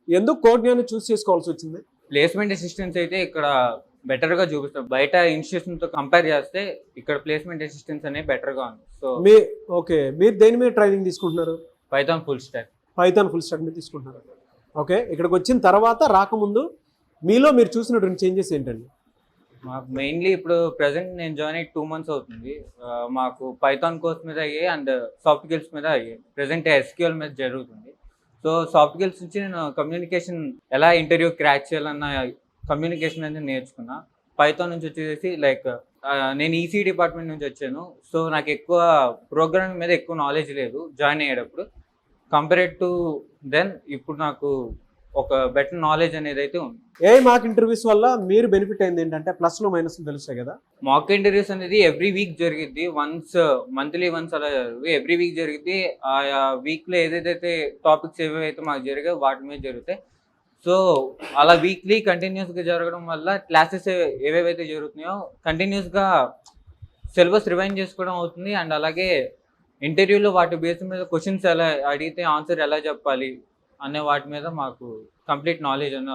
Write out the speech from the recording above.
ఎందుకు కోడ్ జ్ఞానం చూస్ చేసుకోవాల్సి వచ్చింది? ప్లేస్మెంట్ అసిస్టెన్స్ అయితే ఇక్కడ బెటర్గా చూపిస్తారు. బయట ఇన్స్టిట్యూషన్తో కంపేర్ చేస్తే ఇక్కడ ప్లేస్మెంట్ అసిస్టెన్స్ అనేది బెటర్గా ఉంది. సో మీ ఓకే. మీరు దేని మీద ట్రైనింగ్ తీసుకుంటున్నారు? Python full stock. Python full stock మీద తీసుకుంటున్నారు. ఓకే. ఇక్కడికి వచ్చిన తర్వాత రాకముందు మీలో మీరు చూసినటువంటి చేంజెస్ ఏంటండి? మాకు మెయిన్లీ ఇప్పుడు ప్రజెంట్ నేను జాయిన్ అయ్యి 2 months అవుతుంది. మాకు పైథాన్ కోర్స్ మీద అయ్యాయి అండ్ సాఫ్ట్ స్కిల్స్ మీద అయ్యాయి. ప్రజెంట్ ఎస్క్యూఎల్ మీద జరుగుతుంది. సో సాఫ్ట్ స్కిల్స్ నుంచి నేను కమ్యూనికేషన్ ఎలా ఇంటర్వ్యూ క్రాక్ చేయాలన్న కమ్యూనికేషన్ అనేది నేర్చుకున్నా. పైథాన్ నుంచి వచ్చేసి లైక్ నేను ఈసీ డిపార్ట్మెంట్ నుంచి వచ్చాను. సో నాకు ఎక్కువ ప్రోగ్రామింగ్ మీద ఎక్కువ నాలెడ్జ్ లేదు జాయిన్ అయ్యేటప్పుడు. కంపేర్డ్ టు దెన్ ఇప్పుడు నాకు ఒక బెటర్ నాలెడ్జ్ అనేది అయితే ఉంది. మాక్ ఇంటర్వ్యూస్ వల్ల మీరు బెనిఫిట్ అయింది ఏంటంటే ప్లస్లు మైనస్లు తెలుస్తాయి కదా? మాక్ ఇంటర్వ్యూస్ అనేది ఎవ్రీ వీక్ జరిగిద్ది. మంత్లీ వన్స్ అలా జరుగుతుంది. ఎవ్రీ వీక్ జరిగిద్ది. ఆ వీక్లో ఏదైతే టాపిక్స్ ఏవైతే మాకు జరిగాయో వాటి మీద జరుగుతాయి. సో అలా వీక్లీ కంటిన్యూస్గా జరగడం వల్ల క్లాసెస్ ఏవేవైతే జరుగుతున్నాయో కంటిన్యూస్గా సిలబస్ రివైండ్ చేసుకోవడం అవుతుంది. అండ్ అలాగే ఇంటర్వ్యూలో వాటి బేస్ మీద క్వశ్చన్స్ ఎలా అడిగితే ఆన్సర్ ఎలా చెప్పాలి అనే వాటి మీద మాకు కంప్లీట్ నాలెడ్జ్ అనేది